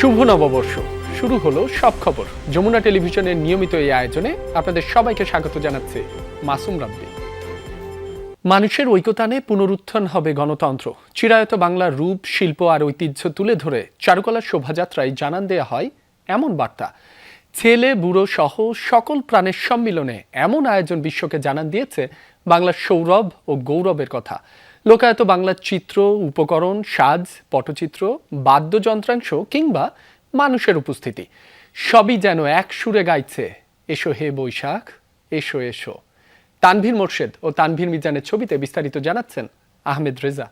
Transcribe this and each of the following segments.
শুভ নববর্ষ শুরু হলো সব খবর। যমুনা টেলিভিশনের নিয়মিত এই আয়োজনে আপনাদের সবাইকে স্বাগত জানাচ্ছে মাসুম রাব্বি। মানুষের ঐক্যতানে পুনরুত্থান হবে গণতন্ত্র। চিরায়ত বাংলার রূপ, শিল্প আর ঐতিহ্য তুলে ধরে চারুকলার শোভাযাত্রায় জানান দেয়া হয় এমন বার্তা। ছেলে বুড়ো সহ সকল প্রাণের সম্মিলনে এমন আয়োজন বিশ্বকে জানান দিয়েছে বাংলার সৌরভ ও গৌরবের কথা। লোকায়ত বাংলার চিত্র, উপকরণ, সাজ, পটচিত্র, বাদ্যযন্ত্রাংশ কিংবা মানুষের উপস্থিতি সবই যেন এক সুরে গাইছে, এসো হে বৈশাখ, এসো এসো। তানভীর মোর্শেদ ও তানভীর মিজানের ছবিতে বিস্তারিত জানাচ্ছেন আহমেদ রেজা।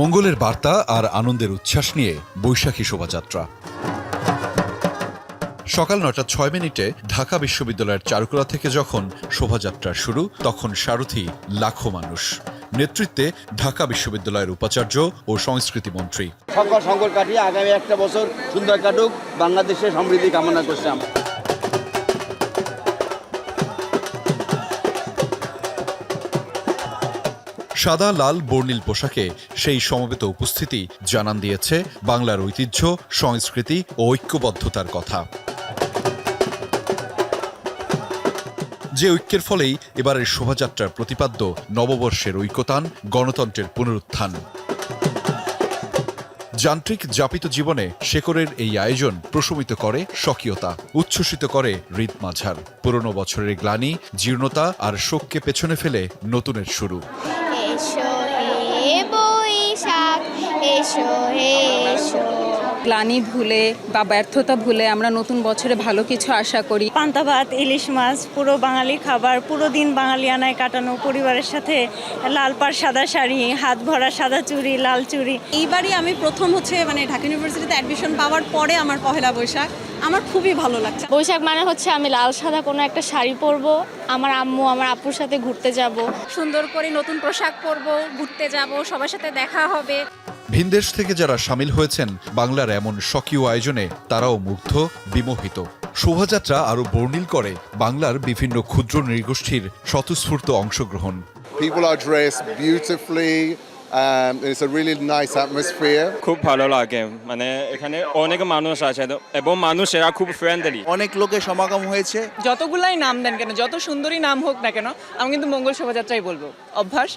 মঙ্গলের বার্তা আর আনন্দের উচ্ছ্বাস নিয়ে বৈশাখী শোভাযাত্রা। সকাল 9:06 ঢাকা বিশ্ববিদ্যালয়ের চারুকলা থেকে যখন শোভাযাত্রা শুরু, তখন সারথি লাখো মানুষ। নেতৃত্বে ঢাকা বিশ্ববিদ্যালয়ের উপাচার্য ও সংস্কৃতি মন্ত্রী। সকল সংকট কাটিয়ে আগামী একটা বছর সুন্দর কাটুক, বাংলাদেশের সমৃদ্ধি কামনা করছিলাম। সাদা লাল বর্ণিল পোশাকে সেই সমবেত উপস্থিতি জানান দিয়েছে বাংলার ঐতিহ্য, সংস্কৃতি ও ঐক্যবদ্ধতার কথা। যে ঐক্যের ফলেই এবারের শোভাযাত্রার প্রতিপাদ্য নববর্ষের ঐক্যতান, গণতন্ত্রের পুনরুত্থান। যান্ত্রিক যাপিত জীবনে শেকড়ের এই আয়োজন প্রশমিত করে স্বকীয়তা, উচ্ছ্বসিত করে হৃদ মাঝার। পুরনো বছরের গ্লানি, জীর্ণতা আর শোককে পেছনে ফেলে নতুনের শুরু। এসো হে বৈশাখ, এসো হে এসো। গ্লানি ভুলে বা ব্যর্থতা ভুলে আমরা নতুন বছরে ভালো কিছু আশা করি। পান্তা ভাত, ইলিশ মাছ, পুরো বাঙালি খাবার, পুরো দিন বাঙালিয়ানায় কাটানো, পরিবারের সাথে লাল পাড় সাদা শাড়ি, হাত ভরা সাদা চুড়ি, লাল চুড়ি। এইবারই আমি প্রথম ঢাকা ইউনিভার্সিটিতে অ্যাডমিশন পাওয়ার পরে আমার পহেলা বৈশাখ। আমার খুবই ভালো লাগছে। বৈশাখ মানে হচ্ছে আমি লাল সাদা কোনো একটা শাড়ি পরবো, আমার আম্মু আমার আপুর সাথে ঘুরতে যাব, সুন্দর করে নতুন পোশাক পরবো, ঘুরতে যাব, সবার সাথে দেখা হবে। ভিনদেশ থেকে যারা সামিল হয়েছেন বাংলার এমন স্বকীয় আয়োজনে, তারাও মুগ্ধ, বিমোহিত। শোভাযাত্রা আরও বর্ণিল করে বাংলার বিভিন্ন ক্ষুদ্র নৃগোষ্ঠীর স্বতঃস্ফূর্ত অংশগ্রহণ। People are dressed beautifully. It's a really nice atmosphere. খুব ভালো লাগে, মানে এখানে অনেক মানুষ আছে এবং মানুষেরা খুব ফ্রেন্ডলি। অনেক লোকের সমাগম হয়েছে। যতগুলাই নাম দেন কেন, যত সুন্দরী নাম হোক না কেন, আমি কিন্তু মঙ্গল শোভাযাত্রাই বলবো। অভ্যাস।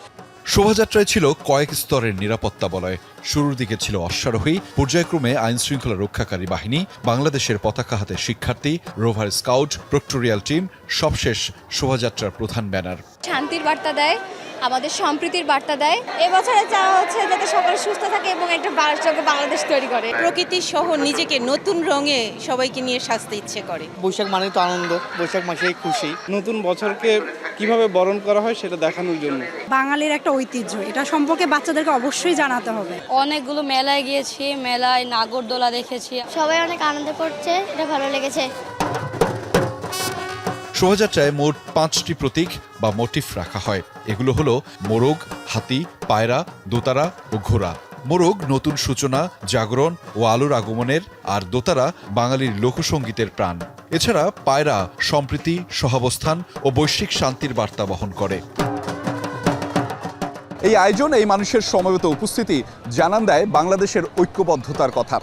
শোভাযাত্রায় ছিল কয়েক স্তরের নিরাপত্তা বলয়। শুরুর দিকে ছিল অশ্বারোহী, পর্যায়ক্রমে আইন শৃঙ্খলা রক্ষাকারী বাহিনী, বাংলাদেশের পতাকা হাতে শিক্ষার্থী, রোভার স্কাউট, প্রক্টোরিয়াল টিম, সবশেষ শোভাযাত্রার প্রধান ব্যানার। শান্তির বার্তা দেয়, আমাদের সম্প্রীতির বার্তা দেয়। এবছরে চাওয়া হচ্ছে যাতে সকলে সুস্থ থাকে এবং একটা বাংলাদেশ তৈরি করে। প্রকৃতি সহ নিজেকে নতুন রঙে সবাইকে নিয়ে সাজতে ইচ্ছে করে। বৈশাখ মানে তো আনন্দ, বৈশাখ মাসেই খুশি। নতুন বছরকে কিভাবে বরণ করা হয় সেটা দেখানোর জন্য। বাঙালির একটা ঐতিহ্য, এটা সম্পর্কে বাচ্চাদেরকে অবশ্যই জানাতে হবে। অনেকগুলো মেলায় গিয়েছি, মেলায় নাগরদোলা দেখেছি, সবাই অনেক আনন্দ করছে, এটা ভালো লেগেছে। শোভাযাত্রায় মোট 5টি প্রতীক বা মোটিফ রাখা হয়। এগুলো হলো মোরগ, হাতি, পায়রা, দোতারা ও ঘোড়া। মোরগ নতুন সূচনা, জাগরণ ও আলোর আগমনের, আর দোতারা বাঙালির লোকসঙ্গীতের প্রাণ। এছাড়া পায়রা সম্প্রীতি, সহাবস্থান ও বৈশ্বিক শান্তির বার্তা বহন করে। এই আয়োজন, এই মানুষের সমবেত উপস্থিতি জানান দেয় বাংলাদেশের ঐক্যবদ্ধতার কথা।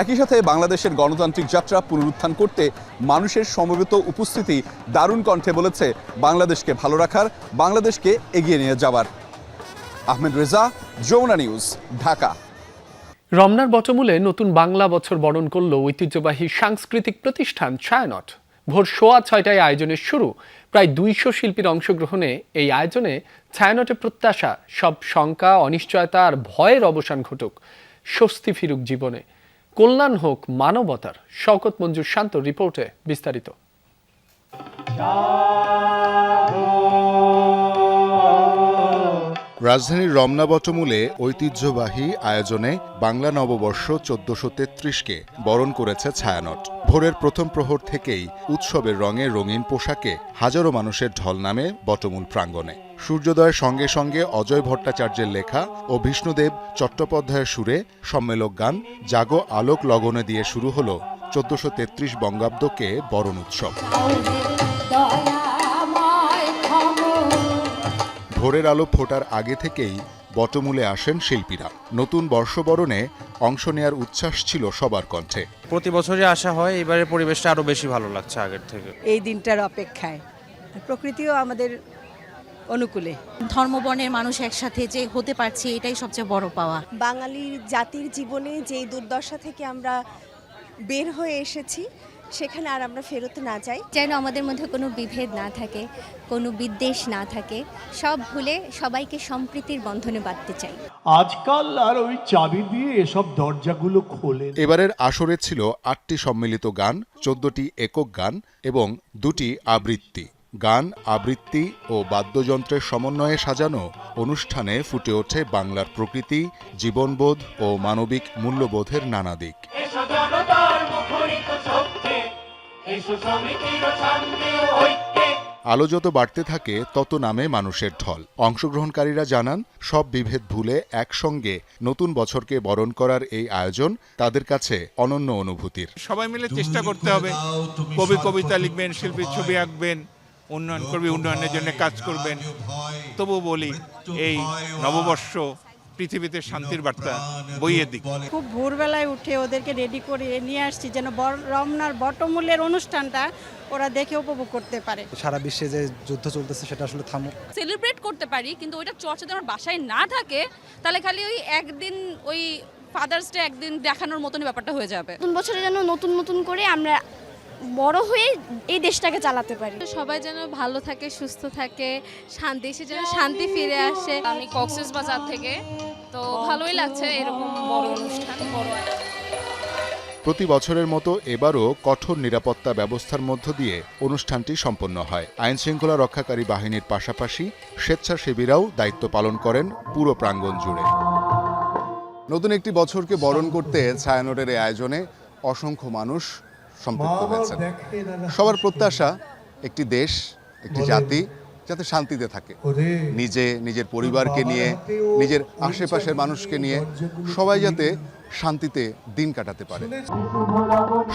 একই সাথে বাংলাদেশের গণতান্ত্রিক যাত্রা পুনরুত্থান করতে মানুষের সমবেত উপস্থিতি দারুণ কণ্ঠে বলেছে বাংলাদেশকে ভালো রাখার, বাংলাদেশকে এগিয়ে নিয়ে যাওয়ার। আহমেদ রেজা, যমুনা নিউজ, ঢাকা। রমনার বটমূলে নতুন বাংলা বছর বরণ করল ঐতিহ্যবাহী সাংস্কৃতিক প্রতিষ্ঠান ছায়ানট। ভোর 6:15 আয়োজনের শুরু। প্রায় 200 শিল্পীর অংশগ্রহণে এই আয়োজনে ছায়ানটের প্রত্যাশা, সব শঙ্কা, অনিশ্চয়তা আর ভয়ের অবসান ঘটুক, স্বস্তি ফিরুক জীবনে, কল্যাণ হোক মানবতার। শওকত মঞ্জুর শান্ত রিপোর্টে বিস্তারিত। রাজধানীর রমনা বটমূলে ঐতিহ্যবাহী আয়োজনে বাংলা নববর্ষ 1433কে বরণ করেছে ছায়ানট। ভোরের প্রথম প্রহর থেকেই উৎসবের রঙে রঙিন পোশাকে হাজারো মানুষের ঢল নামে বটমূল প্রাঙ্গণে। সূর্যোদয়ের সঙ্গে সঙ্গে অজয় ভট্টাচার্যের লেখা ও বিষ্ণুদেব চট্টোপাধ্যায়ের সুরে সম্মেলক গান জাগো আলোক লগনে দিয়ে শুরু হল 1433 বঙ্গাব্দকে বরণ উৎসব। ভোরের আলো ফোটার আগে থেকেই বটমূলে আসেন শিল্পীরা। নতুন বর্ষবরণে অংশ নেয়ার উচ্ছ্বাস ছিল সবার কণ্ঠে। প্রতি বছরই আসা হয়, এবারের পরিবেশটা আরো বেশি ভালো লাগছে আগের থেকে। এই দিনটার অপেক্ষায় প্রকৃতিও আমাদের অনুকূলে। ধর্মবর্ণের মানুষ একসাথে যে হতে পারছে এটাই সবচেয়ে বড় পাওয়া। বাঙালি জাতির জীবনে যেই দুর্দশা থেকে আমরা বের হয়ে এসেছি সেখানে আর আমরা ফেরত না যাই। যেন আমাদের মধ্যে কোনো বিভেদ না থাকে, কোনো বিদ্বেষ না থাকে, সব ভুলে সবাইকে সম্প্রীতির বন্ধনে বাঁধতে চাই। আজকাল আর ওই চাবি দিয়ে এসব দরজাগুলো খোলে। এবারের আসরে ছিল 8টি সম্মিলিত গান, 14টি একক গান এবং 2টি আবৃত্তি। গান, আবৃত্তি ও বাদ্যযন্ত্রের সমন্বয়ে সাজানো অনুষ্ঠানে ফুটে ওঠে বাংলার প্রকৃতি, জীবনবোধ ও মানবিক মূল্যবোধের নানা দিক। আলো যত বাড়তে থাকে তত নামে মানুষের ঢল। অংশগ্রহণকারীরা জানান, সব বিভেদ ভুলে একসঙ্গে নতুন বছরকে বরণ করার এই আয়োজন তাদের কাছে অনন্য অনুভূতির। সবাই মিলে চেষ্টা করতে হবে। কবি কবিতা লিখবেন, শিল্পী ছবি আঁকবেন, উন্নয়ন করবে, উন্নয়নের জন্য কাজ করবেন। তবু বলি, এই নববর্ষ পৃথিবীতে শান্তির বার্তা বইয়ে দিক। খুব ভোরবেলায় উঠে ওদেরকে রেডি করে নিয়ে আসছি যেন রমনার বটমূলের অনুষ্ঠানটা ওরা দেখে উপভোগ করতে পারে। সারা বিশ্বে যে যুদ্ধ চলতেছে সেটা আসলে থামুক। সেলিব্রেট করতে পারি, কিন্তু ওইটা চর্চা যদি আমার বাসায় না থাকে তাহলে খালি ওই একদিন ওই ফাদার্স ডে একদিন দেখানোর মতনই ব্যাপারটা হয়ে যাবে। নতুন বছরে যেন নতুন নতুন করে আমরা বড় হয়ে এই দেশটাকে চালাতে পারি। সবাই যেন ভালো থাকে, সুস্থ থাকে, দেশে যেন শান্তি ফিরে আসে। আমি কক্সবাজার থেকে, তো ভালোই লাগছে এরকম বড় অনুষ্ঠান। প্রতি বছরের মতো এবারও কঠোর নিরাপত্তা ব্যবস্থার মধ্য দিয়ে অনুষ্ঠানটি সম্পন্ন হয়। আইনশৃঙ্খলা রক্ষাকারী বাহিনীর পাশাপাশি স্বেচ্ছাসেবীরাও দায়িত্ব পালন করেন পুরো প্রাঙ্গণ জুড়ে। নতুন একটি বছরকে বরণ করতে ছায়ানটের এই আয়োজনে অসংখ্য মানুষ সম্পৃক্ত হয়েছেন। সবার প্রত্যাশা, একটি দেশ, একটি জাতি যাতে শান্তিতে থাকে, নিজের পরিবারকে নিয়ে, নিজের আশেপাশের মানুষকে নিয়ে সবাই যাতে শান্তিতে দিন কাটাতে পারে।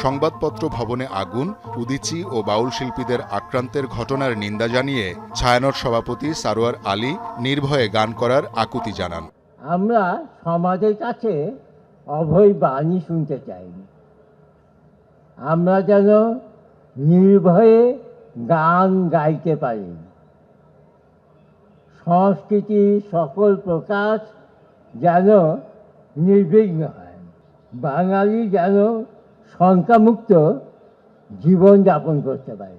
সংবাদপত্র ভবনে আগুন, উদীচী ও বাউল শিল্পীদের আক্রান্তের ঘটনার নিন্দা জানিয়ে ছায়ানট সভাপতি সারোয়ার আলী নির্ভয়ে গান করার আকুতি জানান। আমরা সমাজের কাছে অভয় বাণী শুনতে চাই। আমরা যেন নির্ভয়ে গান গাইতে পারি। সংস্কৃতি সকল প্রকাশ যেন নির্বিঘ্ন হয়। বাঙালি যেন শঙ্কামুক্ত জীবনযাপন করতে পারে।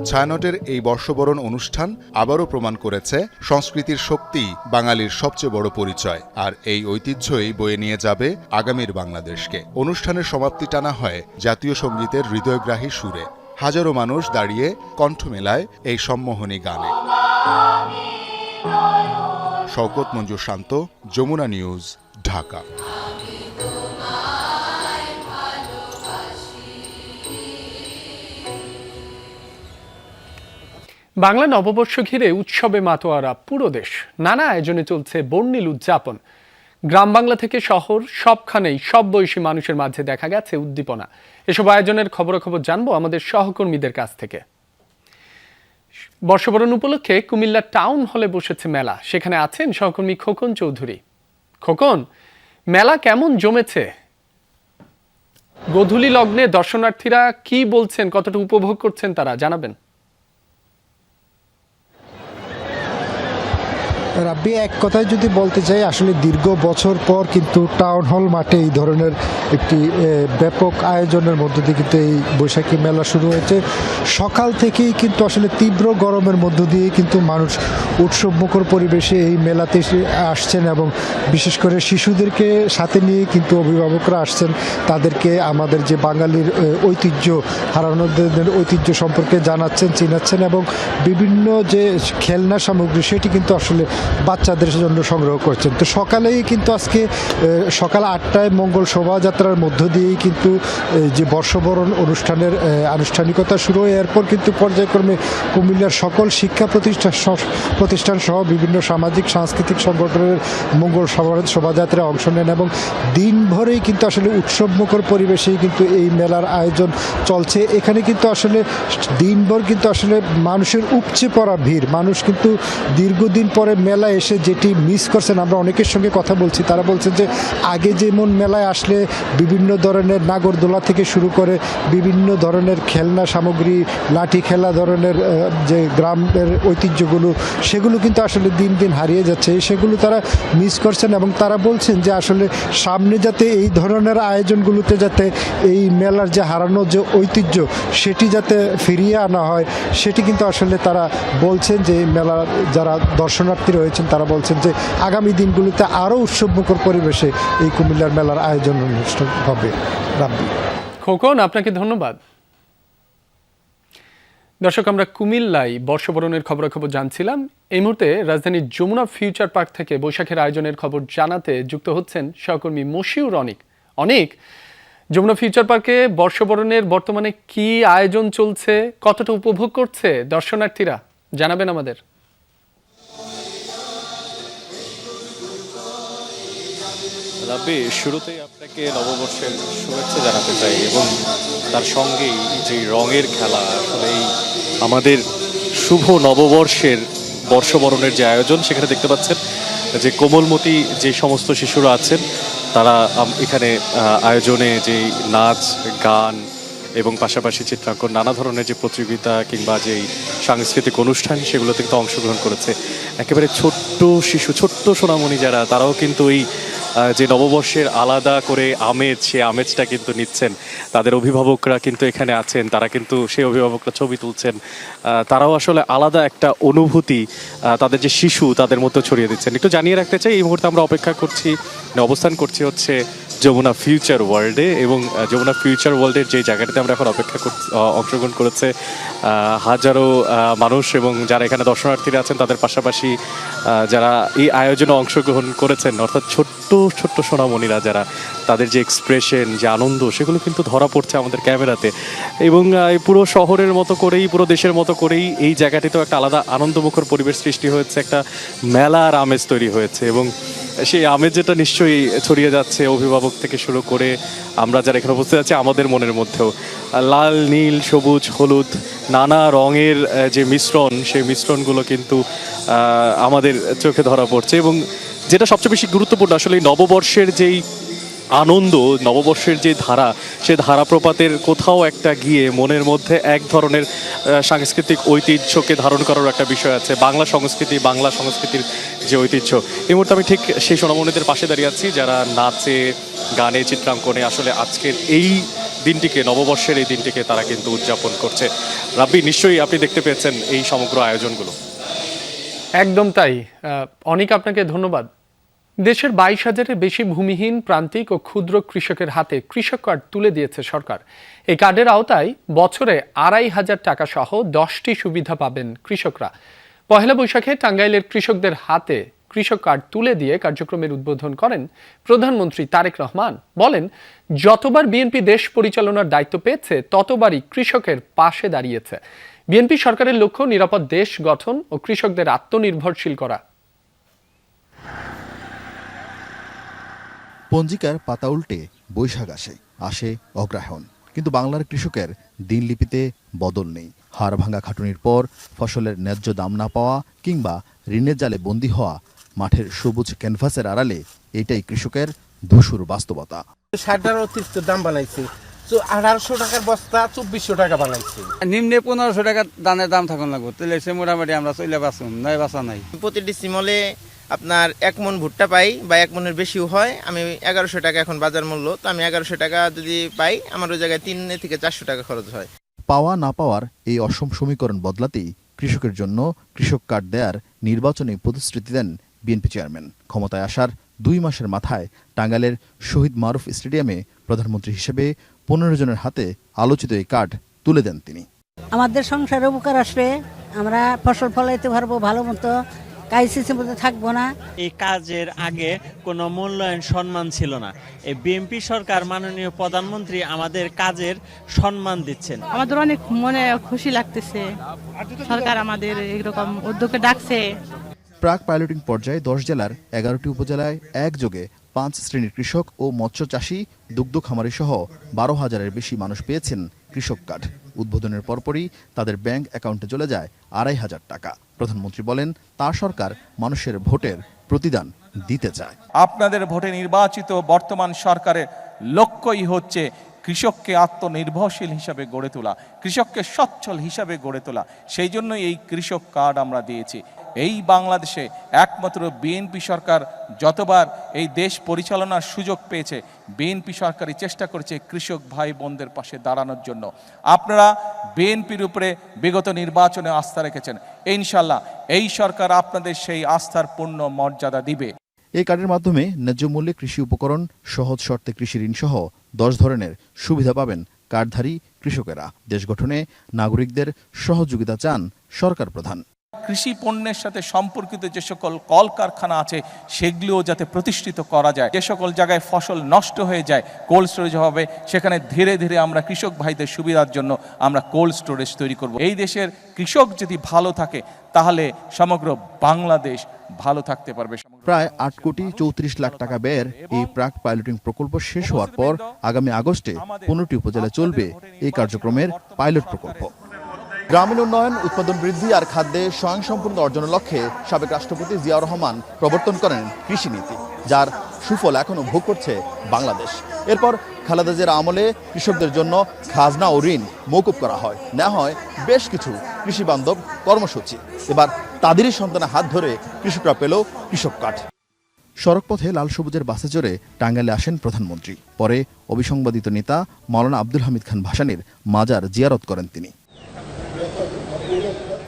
ছায়ানটের এই বর্ষবরণ অনুষ্ঠান আবারও প্রমাণ করেছে সংস্কৃতির শক্তি বাঙালির সবচেয়ে বড় পরিচয়, আর এই ঐতিহ্যই বয়ে নিয়ে যাবে আগামীর বাংলাদেশকে। অনুষ্ঠানের সমাপ্তি টানা হয় জাতীয় সঙ্গীতের হৃদয়গ্রাহী সুরে। হাজারো মানুষ দাঁড়িয়ে কণ্ঠ মেলায় এই সম্মোহনী গানে। শওকত মঞ্জু শান্ত, যমুনা নিউজ, ঢাকা। বাংলা নববর্ষ ঘিরে উৎসবে মাতোয়ারা পুরো দেশ। নানা আয়োজনে চলছে বর্ণিল উদযাপন। গ্রাম বাংলা থেকে শহর, সবখানেই সব বয়সী মানুষের মাঝে দেখা গেছে উদ্দীপনা। এসব আয়োজনের খবরাখবর জানবো আমাদের সহকর্মীদের কাছ থেকে। বর্ষবরণ উপলক্ষে কুমিল্লা টাউন হলে বসেছে মেলা। সেখানে আছেন সহকর্মী খোকন চৌধুরী। খোকন, মেলা কেমন জমেছে? গোধূলি লগ্নে দর্শনার্থীরা কি বলছেন, কতটা উপভোগ করছেন তারা জানাবেন। রাব্বি, এক কথায় যদি বলতে চাই, আসলে দীর্ঘ বছর পর কিন্তু টাউন হল মাঠে এই ধরনের একটি ব্যাপক আয়োজনের মধ্য দিয়ে কিন্তু এই বৈশাখী মেলা শুরু হয়েছে। সকাল থেকেই কিন্তু আসলে তীব্র গরমের মধ্য দিয়ে কিন্তু মানুষ উৎসবমুখর পরিবেশে এই মেলাতে আসছেন এবং বিশেষ করে শিশুদেরকে সাথে নিয়ে কিন্তু অভিভাবকরা আসছেন। তাদেরকে আমাদের যে বাঙালির ঐতিহ্য, হারানোদের ঐতিহ্য সম্পর্কে জানাচ্ছেন, চিনাচ্ছেন এবং বিভিন্ন যে খেলনা সামগ্রী সেটি কিন্তু আসলে বাচ্চাদের জন্য সংগ্রহ করছেন। তো সকালেই কিন্তু আজকে সকাল 8টায় মঙ্গল শোভাযাত্রার মধ্য দিয়েই কিন্তু যে বর্ষবরণ অনুষ্ঠানের আনুষ্ঠানিকতা শুরু হয়। এরপর কিন্তু পর্যায়ক্রমে কুমিল্লার সকল শিক্ষা প্রতিষ্ঠান সহ বিভিন্ন সামাজিক সাংস্কৃতিক সংগঠনের মঙ্গল শোভাযাত্রায় অংশ নেন এবং দিনভরেই কিন্তু আসলে উৎসবমুখর পরিবেশেই কিন্তু এই মেলার আয়োজন চলছে। এখানে কিন্তু আসলে দিনভর কিন্তু আসলে মানুষের উপচে পড়া ভিড়। মানুষ কিন্তু দীর্ঘদিন পরে মেলায় এসে যেটি মিস করছেন, আমরা অনেকের সঙ্গে কথা বলছি, তারা বলছেন যে আগে যেমন মেলায় আসলে বিভিন্ন ধরনের নাগরদোলা থেকে শুরু করে বিভিন্ন ধরনের খেলনা সামগ্রী, লাঠি খেলা ধরনের যে গ্রামের ঐতিহ্যগুলো, সেগুলো কিন্তু আসলে দিন দিন হারিয়ে যাচ্ছে, সেগুলো তারা মিস করছেন। এবং তারা বলছেন যে আসলে সামনে যাতে এই ধরনের আয়োজনগুলোতে যাতে এই মেলার যে হারানো যে ঐতিহ্য সেটি যাতে ফিরিয়ে আনা হয়, সেটি কিন্তু আসলে তারা বলছেন যে এই মেলার যারা দর্শনার্থী রয়েছেন তারা বলছেন যে আগামী দিনগুলোতে আরও উৎসবমুখর পরিবেশে এই কুমিল্লার মেলার আয়োজন অনুষ্ঠান হবে। রাব্বি। খোকন, আপনাকে ধন্যবাদ। দর্শক, আমরা কুমিল্লায় বর্ষবরণের খবরাখবর জানছিলাম। এই মুহূর্তে রাজধানীর যমুনা ফিউচার পার্ক থেকে বৈশাখের আয়োজনের খবর জানাতে যুক্ত হচ্ছেন সহকর্মী মশিউর অনেক। যমুনা ফিউচার পার্কে বর্ষবরণের বর্তমানে কি আয়োজন চলছে, কতটা উপভোগ করছে দর্শনার্থীরা, জানাবেন আমাদের। রাব্বি, শুরুতেই আপনাকে নববর্ষের শুভেচ্ছা জানাতে চাই এবং তার সঙ্গেই যে রঙের খেলা, আসলে আমাদের শুভ নববর্ষের বর্ষবরণের যে আয়োজন, সেখানে দেখতে পাচ্ছেন যে কোমলমতি যে সমস্ত শিশুরা আছেন তারা এখানে আয়োজনে যে নাচ গান এবং পাশাপাশি চিত্রাঙ্কন, নানা ধরনের যে প্রতিযোগিতা কিংবা যেই সাংস্কৃতিক অনুষ্ঠান, সেগুলোতে কিন্তু অংশগ্রহণ করেছে একেবারে ছোট্ট শিশু, ছোট্ট সোনামণি যারা, তারাও কিন্তু এই যে নববর্ষের আলাদা করে আমেজ, সেই আমেজটা কিন্তু নিচ্ছেন। তাদের অভিভাবকরা কিন্তু এখানে আছেন, তারা কিন্তু সেই অভিভাবকরা ছবি তুলছেন, তারাও আসলে আলাদা একটা অনুভূতি তাদের যে শিশু তাদের মধ্যে ছড়িয়ে দিচ্ছেন। একটু জানিয়ে রাখতে চাই, এই মুহূর্তে আমরা অবস্থান করছি হচ্ছে যমুনা ফিউচার ওয়ার্ল্ডে, এবং যমুনা ফিউচার ওয়ার্ল্ডের যে জায়গাটাতে আমরা এখন অংশগ্রহণ করেছে হাজারো মানুষ, এবং যারা এখানে দর্শনার্থীরা আছেন তাদের পাশাপাশি যারা এই আয়োজনে অংশগ্রহণ করেছেন, অর্থাৎ ছোট্ট ছোট্ট সোনামণিরা যারা, তাদের যে এক্সপ্রেশন, যে আনন্দ, সেগুলো কিন্তু ধরা পড়ছে আমাদের ক্যামেরাতে। এবং এই পুরো শহরের মতো করেই, পুরো দেশের মতো করেই এই জায়গাটিতেও একটা আলাদা আনন্দমুখর পরিবেশ সৃষ্টি হয়েছে, একটা মেলার আমেজ তৈরি হয়েছে, এবং সেই আমেজ যেটা নিশ্চয়ই ছড়িয়ে যাচ্ছে অভিভাবক থেকে শুরু করে আমরা যারা এখানে উপস্থিত আছি আমাদের মনের মধ্যেও। লাল, নীল, সবুজ, হলুদ, নানা রঙের যে মিশ্রণ, সেই মিশ্রণগুলো কিন্তু আমাদের চোখে ধরা পড়ছে। এবং যেটা সবচেয়ে বেশি গুরুত্বপূর্ণ, আসলে নববর্ষের যেই আনন্দ, নববর্ষের যে ধারা, সে ধারাপ্রপাতের কোথাও একটা গিয়ে মনের মধ্যে এক ধরনের সাংস্কৃতিক ঐতিহ্যকে ধারণ করার একটা বিষয় আছে। বাংলা সংস্কৃতির যে ঐতিহ্য, এই মুহূর্তে আমি ঠিক সেই সোনামণিদের পাশে দাঁড়িয়ে আছি যারা নাচে, গানে, চিত্রাঙ্কনে আসলে আজকের এই দিনটিকে, নববর্ষের এই দিনটিকে তারা কিন্তু উদযাপন করছে। রাব্বি, নিশ্চয়ই আপনি দেখতে পেয়েছেন এই সমগ্র আয়োজনগুলো। একদম তাই। অনেক আপনাকে ধন্যবাদ। দেশের 22,000-এর বেশি ভূমিহীন, প্রান্তিক ও ক্ষুদ্র কৃষকের হাতে কৃষক কার্ড তুলে দিয়েছে সরকার। এই কার্ডের আওতায় বছরে 2,500 টাকা সহ 10টি সুবিধা পাবেন কৃষকরা। পহেলা বৈশাখে টাঙ্গাইলের কৃষকদের হাতে কৃষক কার্ড তুলে দিয়ে কার্যক্রমের উদ্বোধন করেন প্রধানমন্ত্রী তারেক রহমান। বলেন, যতবার বিএনপি দেশ পরিচালনার দায়িত্ব পেয়েছে ততবারই কৃষকের পাশে দাঁড়িয়েছে। বিএনপি সরকারের লক্ষ্য নিরাপদ দেশ গঠন ও কৃষকদের আত্মনির্ভরশীল করা। পঞ্জিকার পাতা উল্টে বৈশাখ আসে অগ্রহায়ণ, কিন্তু বাংলার কৃষকের দিনলিপিতে বদল নেই। হাড় ভাঙা খাটুনির পর ফসলের ন্যায্য দাম না পাওয়া কিংবা ঋণের জালে বন্দী হওয়া, মাঠের সবুজ ক্যানভাসের আড়ালে এটাই কৃষকের ধূসর বাস্তবতা। সারটার অতিরিক্ত দাম বানাইছে, 1800 টাকার বস্তা 2400 টাকা বানাইছে। নিম্নে 1500 টাকা দানের দাম থাকুন লাগবে, তাহলে সে মোটামুটি আমরা চলে বাঁচুন, নাই বাঁচা নাই। প্রতিটি সিমলে আপনার 1 মণ ভুট্টা পাই বা 1 মণের বেশিও হয়। আমি 1100 টাকা এখন বাজার মূল্য, তো আমি 1100 টাকা যদি পাই আমার ওই জায়গায় 3 থেকে 400 টাকা খরচ হয়। পাওয়া না পাওয়ার এই অসম সমীকরণ বদলাতেই কৃষকের জন্য কৃষক কার্ড দেয়ার নির্বাচনী প্রতিশ্রুতি দেন বিএনপি চেয়ারম্যান। ক্ষমতায় আসার 2 মাসের মাথায় টাঙ্গাইলের শহীদ মারুফ স্টেডিয়ামে প্রধানমন্ত্রী হিসেবে 15 জনের হাতে আলোচিত এই কার্ড তুলে দেন তিনি। আমাদের সংসারে উপকার আসবে, আমরা ফসল ফলাইতে পারবো ভালো মতো, কাজ শেষে মধ্যে থাকবো না। এই কাজের আগে কোনো মূল্যায়ন সম্মান ছিল না। এই বিএনপি সরকার মাননীয় প্রধানমন্ত্রী আমাদের কাজের সম্মান দিচ্ছেন। আমাদের অনেক মনে খুশি লাগতেছে, সরকার আমাদের এরকম উদ্যোগে ডাকছে। প্রাক পাইলটিং পর্যায়ে 10 জেলার 11টি উপজেলায় একযোগে 5 শ্রেণীর কৃষক ও মৎস্য চাষী, দুগ্ধ খামারি সহ 12,000-এর বেশি মানুষ পেয়েছেন কৃষক কার্ড। উদ্বোধনের পরপরই তাদের ব্যাংক অ্যাকাউন্টে চলে যায় 2,500 টাকা। প্রধানমন্ত্রী বলেন, তার সরকার মানুষের ভোটের প্রতিদান দিতে চায়। আপনাদের ভোটে নির্বাচিত বর্তমান সরকারের লক্ষ্যই হচ্ছে কৃষককে আত্মনির্ভরশীল হিসাবে গড়ে তোলা, কৃষককে সচ্ছল হিসাবে গড়ে তোলা। সেই জন্য এই কৃষক কার্ড আমরা দিয়েছি। এই বাংলাদেশে একমাত্র বিএনপি সরকার যতবার এই দেশ পরিচালনার সুযোগ পেয়েছে, বিএনপি সরকারই চেষ্টা করেছে কৃষক ভাই বোনদের পাশে দাঁড়ানোর জন্য। আপনারা বিএনপির উপরে বিগত নির্বাচনে আস্থা রেখেছেন, ইনশাল্লাহ এই সরকার আপনাদের সেই আস্থার পূর্ণ মর্যাদা দিবে। এই কার্ডের মাধ্যমে ন্যায্য মূল্যে কৃষি উপকরণ, সহজ শর্তে কৃষি ঋণ সহ 10 ধরনের সুবিধা পাবেন কার্ডধারী কৃষকেরা। দেশ গঠনে নাগরিকদের সহযোগিতা চান সরকার প্রধান। কৃষি পণ্যের সাথে সম্পর্কিত যে সকল কলকারখানা আছে সেগুলিও যাতে প্রতিষ্ঠিত করা যায়। যে সকল জায়গায় ফসল নষ্ট হয়ে যায়, কোল্ড স্টোরেজ হবে, সেখানে ধীরে ধীরে আমরা কৃষক ভাইদের সুবিধার জন্য আমরা কোল্ড স্টোরেজ তৈরি করব। এই দেশের কৃষক যদি ভালো থাকে তাহলে সমগ্র বাংলাদেশ ভালো থাকতে পারবে। প্রায় 8,34,00,000 টাকা ব্যয়ের এই প্রাক পাইলটিং প্রকল্প শেষ হওয়ার পর আগামী আগস্টে 15টি উপজেলায় চলবে এই কার্যক্রমের পাইলট প্রকল্প। গ্রামীণ উন্নয়ন, উৎপাদন বৃদ্ধি আর খাদ্যে স্বয়ংসম্পূর্ণতা অর্জনের লক্ষ্যে সাবেক রাষ্ট্রপতি জিয়াউর রহমান প্রবর্তন করেন কৃষি নীতি, যার সুফল এখনো ভোগ করছে বাংলাদেশ। এরপর খালেদা জিয়ার আমলে কৃষকদের জন্য খাজনা ও ঋণ মওকুফ করা হয়, নেওয়া হয় বেশ কিছু কৃষি বান্ধব কর্মসূচি। এবার তাদেরই সন্তানের হাত ধরে কৃষকরা পেল কৃষক কার্ড। সড়কপথে লাল সবুজের বাসে চড়ে টাঙ্গাইলে আসেন প্রধানমন্ত্রী। পরে অবিসংবাদিত নেতা মাওলানা আব্দুল হামিদ খান ভাসানীর মাজার জিয়ারত করেন তিনি।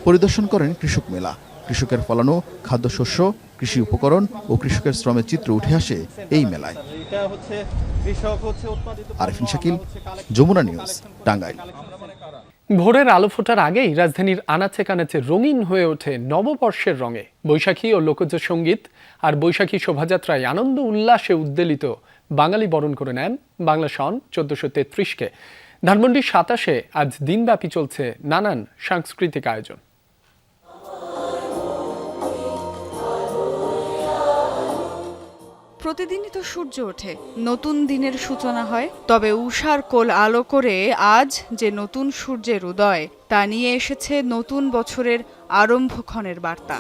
পরিদর্শন করেন কৃষক মেলা। কৃষকের ফলানো খাদ্যশস্য, কৃষি উপকরণ ও কৃষকের শ্রমের চিত্র উঠে আসে এই মেলায়। আরিফিন শাকিল, যমুনা নিউজ, টাঙ্গাইল। ভোরের আলো ফোটার আগেই রাজধানীর আনাচে কানাচে রঙিন হয়ে ওঠে নববর্ষের রঙে। বৈশাখী ও লোকজ সঙ্গীত আর বৈশাখী শোভাযাত্রায় আনন্দ উল্লাসে উদ্বেলিত বাঙালি বরণ করে নেন বাংলা সন 1433-কে। ধানমন্ডি 27-এ আজ দিনব্যাপী চলছে নানান সাংস্কৃতিক আয়োজন। প্রতিদিনই তো সূর্য ওঠে, নতুন দিনের সূচনা হয়। তবে উষার কোল আলো করে আজ যে নতুন সূর্যের উদয়, তা নিয়ে এসেছে নতুন বছরের আরম্ভক্ষণের বার্তা।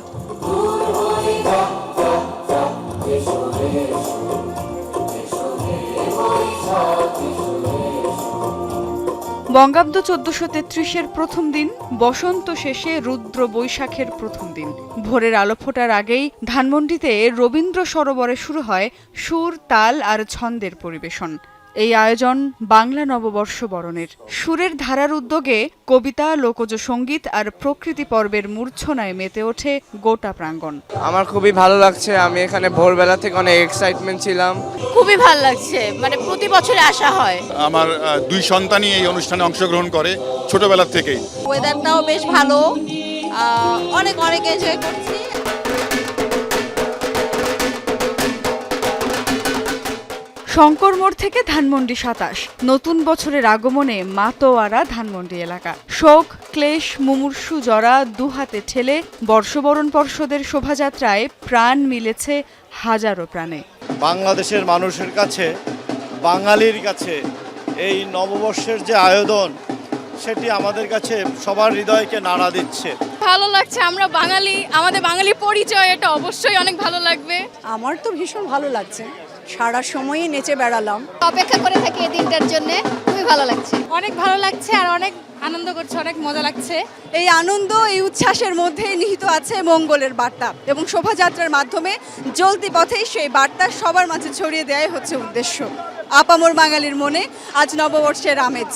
বঙ্গাব্দ 1433-এর প্রথম দিন, বসন্ত শেষে রুদ্র বৈশাখের প্রথম দিন। ভোরের আলো ফোটার আগেই ধানমন্ডিতে রবীন্দ্র সরোবরে শুরু হয় সুর, তাল আর ছন্দের পরিবেশন। এই আয়োজন বাংলা নববর্ষ বরণের। সুরের ধারার উদ্যোগে কবিতা, লোকজ সঙ্গীত আর প্রকৃতি পর্বের মূর্ছনায় মেতে ওঠে গোটা প্রাঙ্গণ। আমার খুবই ভালো লাগছে। আমি এখানে ভোরবেলা থেকে অনেক এক্সাইটমেন্ট ছিলাম। খুবই ভালো লাগছে, মানে প্রতি বছরে আসা হয়। আমার 2 সন্তানই এই অনুষ্ঠানে অংশগ্রহণ করে ছোটবেলা থেকেই। ওয়েদারটাও বেশ ভালো, অনেক এনজয় করছি। শঙ্কর মোড় থেকে ধানমন্ডি 27, নতুন বছরের আগমনে মাতোয়ারা ধানমন্ডি এলাকা। শোক, ক্লেশ, মুমূর্ষু জরা দুহাতে ঠেলে বর্ষবরণ পর্ষদের শোভাযাত্রায় প্রাণ মিলেছে হাজারো প্রাণে। বাংলাদেশের মানুষের কাছে, বাঙালির কাছে এই নববর্ষের যে আয়োজন, সেটি আমাদের কাছে সবার হৃদয়কে নাড়া দিচ্ছে। ভালো লাগছে, আমরা বাঙালি, আমাদের বাঙালি পরিচয়, এটা অবশ্যই অনেক ভালো লাগবে। আমার তো ভীষণ ভালো লাগছে, সারা সময়ই নেচে বেড়ালাম। অপেক্ষা করে থাকি এই দিনটার জন্য, খুবই ভালো লাগছে। অনেক ভালো লাগছে আর অনেক আনন্দ করছে, অনেক মজা লাগছে। এই আনন্দ, এই উচ্ছ্বাসের মধ্যেই নিহিত আছে মঙ্গলের বার্তা, এবং শোভাযাত্রার মাধ্যমে চলতি পথেই সেই বার্তা সবার মাঝে ছড়িয়ে দেওয়াই হচ্ছে উদ্দেশ্য। আপামর বাঙালির মনে আজ নববর্ষের আমেজ।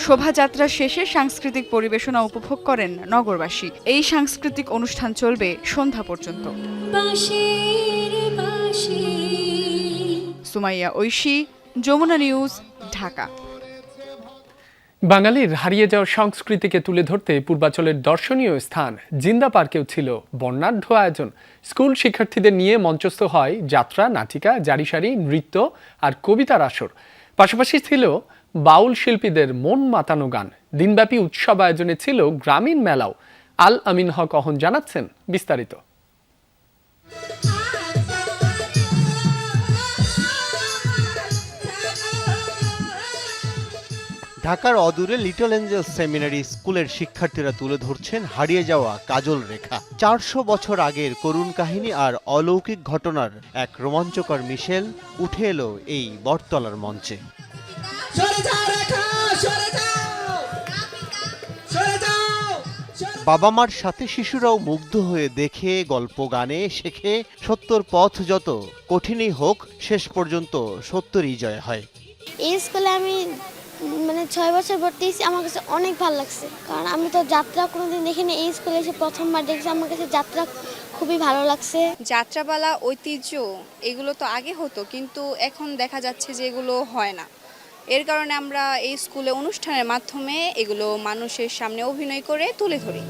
শোভাযাত্রা শেষে সাংস্কৃতিক পরিবেশনা উপভোগ করেন নগরবাসী। এই সাংস্কৃতিক অনুষ্ঠান চলবে সন্ধ্যা পর্যন্ত। সুমাইয়া ঐশী, যমুনা নিউজ, ঢাকা। বাঙালির হারিয়ে যাওয়া সংস্কৃতিকে তুলে ধরতে পূর্বাঞ্চলের দর্শনীয় স্থান জিন্দা পার্কেও ছিল বর্ণাঢ্য আয়োজন। স্কুল শিক্ষার্থীদের নিয়ে মঞ্চস্থ হয় যাত্রা, নাটিকা, জারিসারি, নৃত্য আর কবিতার আসর। পাশাপাশি ছিল বাউল শিল্পীদের মন মাতানো গান। দিনব্যাপী উৎসব আয়োজনে ছিল গ্রামীণ মেলাও। আল আমিন হক অহন জানাচ্ছেন বিস্তারিত। ঢাকার অদূরে লিটল এঞ্জেল সেমিনারি স্কুলের শিক্ষার্থীরা তুলে ধরছেন হারিয়ে যাওয়া কাজল রেখা। 400 বছর আগের করুণ কাহিনী আর অলৌকিক ঘটনার এক রোমাঞ্চকর মিশেল উঠে এলো এই বটতলার মঞ্চে। বাবা মার সাথে শিশুরাও মুগ্ধ হয়ে দেখে, গল্প গানে শেখে। সত্যর পথ যত কঠিনই হোক, শেষ পর্যন্ত সত্যরই জয় হয়। এই স্কুলে আমি 6 বছর ভর্তি হয়েছি। আমার কাছে অনেক ভালো লাগছে, কারণ আমি তো যাত্রা কোনোদিন দেখিনি। এই স্কুলে এসে প্রথমবার দেখছি, আমার কাছে যাত্রা খুবই ভালো লাগছে। যাত্রাপালা, ঐতিহ্য এগুলো তো আগে হতো, কিন্তু এখন দেখা যাচ্ছে যে এগুলো হয় না। এর কারণে আমরা এই স্কুলে অনুষ্ঠানের মাধ্যমে এগুলো মানুষের সামনে অভিনয় করে তুলে ধরি।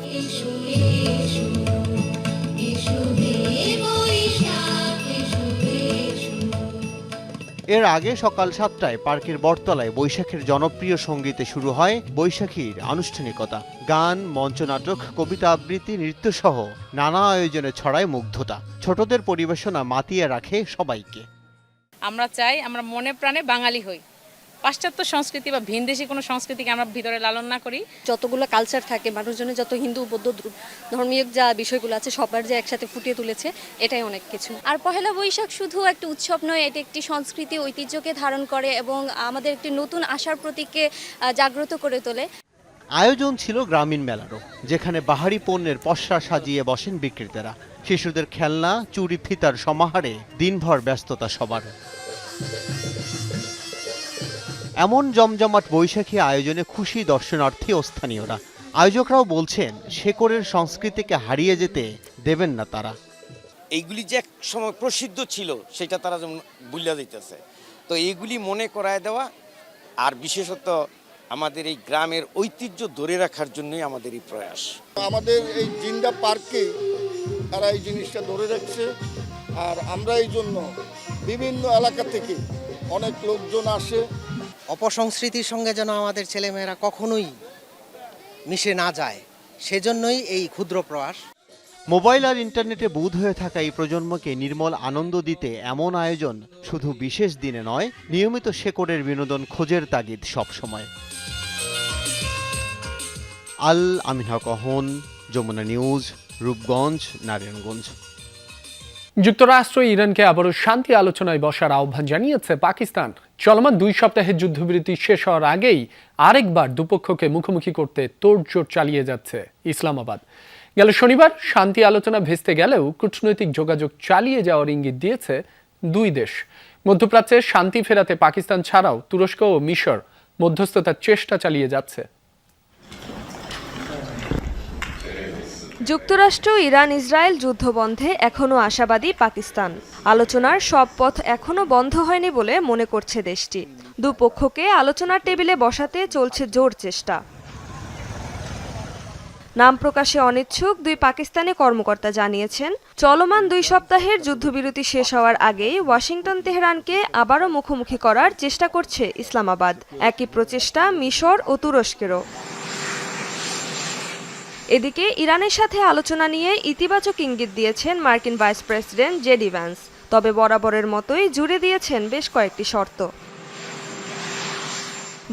এর আগে সকাল 7টায় পার্কের বটতলায় বৈশাখের জনপ্রিয় সঙ্গীতে শুরু হয় বৈশাখীর আনুষ্ঠানিকতা। গান, মঞ্চনাটক, কবিতা আবৃত্তি, নৃত্যসহ নানা আয়োজনে ছড়ায় মুগ্ধতা। ছোটদের পরিবেশনা মাতিয়ে রাখে সবাইকে। আমরা চাই আমরা মনে প্রাণে বাঙালি হই, পাশ্চাত্য সংস্কৃতি বা ভিনদেশী কোনো সংস্কৃতিকে আমরা ভিতরে লালন না করি। যতগুলো কালচার থাকে মানুষজনের, যত হিন্দু বৌদ্ধ ধর্মীয় যা বিষয়গুলো আছে সবার যে একসাথে ফুটিয়ে তুলেছে, এটাই অনেক কিছু। আর পহেলা বৈশাখ শুধু একটা উৎসব নয়, এটা একটি সংস্কৃতি, ঐতিহ্যকে ধারণ করে এবং আমাদের একটি নতুন আশার প্রতীককে জাগ্রত করে তোলে। আয়োজন ছিল গ্রামীণ মেলারও, যেখানে বাহারি পণ্যের পসরা সাজিয়ে বসেন বিক্রেতারা। শিশুদের খেলনা, চুড়ি ফিতার সমাহারে দিনভর ব্যস্ততা সবার। এমন জমজমাট বৈশাখী আয়োজনে খুশি দর্শনার্থী ও স্থানীয়রা। আয়োজকরাও বলছেন শেকড়ের সংস্কৃতিকে হারিয়ে যেতে দেবেন না তারা। এইগুলি যে এক সময় প্রসিদ্ধ ছিল সেটা তারা যেমন ভুলে দিতেছে, তো এইগুলি মনে করায় দেওয়া আর বিশেষত আমাদের এই গ্রামের ঐতিহ্য ধরে রাখার জন্যই আমাদের এই প্রয়াস। আমাদের এই জিন্দা পার্কে তারা এই জিনিসটা ধরে রাখছে, আর আমরা এই জন্য বিভিন্ন এলাকা থেকে অনেক লোকজন আসে। অপসংস্কৃতির সঙ্গে যেন আমাদের ছেলেমেয়েরা কখনোই মিশে না যায়, সেজন্যই এই ক্ষুদ্র প্রয়াস। মোবাইল আর ইন্টারনেটে বুঁদ হয়ে থাকা এই প্রজন্মকে নির্মল আনন্দ দিতে এমন আয়োজন শুধু বিশেষ দিনে নয়, নিয়মিত শেকড়ের বিনোদন খোঁজের তাগিদ সবসময়। আল আমিন হক অহন, যমুনা নিউজ, রূপগঞ্জ, নারায়ণগঞ্জ। যুক্তরাষ্ট্র ইরানকে আবারও শান্তি আলোচনায় বসার আহ্বান জানিয়েছে পাকিস্তান। চলমান 2 সপ্তাহের যুদ্ধবিরতি শেষ হওয়ার আগেই আরেকবার দুপক্ষকে মুখোমুখি করতে তোড়জোড় চালিয়ে যাচ্ছে ইসলামাবাদ। গেল শনিবার শান্তি আলোচনা ভেস্তে গেলেও কূটনৈতিক যোগাযোগ চালিয়ে যাওয়ার ইঙ্গিত দিয়েছে দুই দেশ। মধ্যপ্রাচ্যে শান্তি ফেরাতে পাকিস্তান ছাড়াও তুরস্ক ও মিশর মধ্যস্থতার চেষ্টা চালিয়ে যাচ্ছে। যুক্তরাষ্ট্র ইরান ইসরায়েল যুদ্ধবন্ধে এখনও আশাবাদী পাকিস্তান। আলোচনার সব পথ এখনও বন্ধ হয়নি বলে মনে করছে দেশটি। দুপক্ষকে আলোচনার টেবিলে বসাতে চলছে জোর চেষ্টা। নাম প্রকাশে অনিচ্ছুক দুই পাকিস্তানি কর্মকর্তা জানিয়েছেন, চলমান 2 সপ্তাহের যুদ্ধবিরতি শেষ হওয়ার আগেই ওয়াশিংটন তেহরানকে আবারও মুখোমুখি করার চেষ্টা করছে ইসলামাবাদ। একই প্রচেষ্টা মিশর ও তুরস্কেরও। এদিকে ইরানের সাথে আলোচনা নিয়ে ইতিবাচক ইঙ্গিত দিয়েছেন মার্কিন ভাইস প্রেসিডেন্ট জেডি ভ্যান্স। তবে বরাবরের মতোই জুড়ে দিয়েছেন বেশ কয়েকটি শর্ত।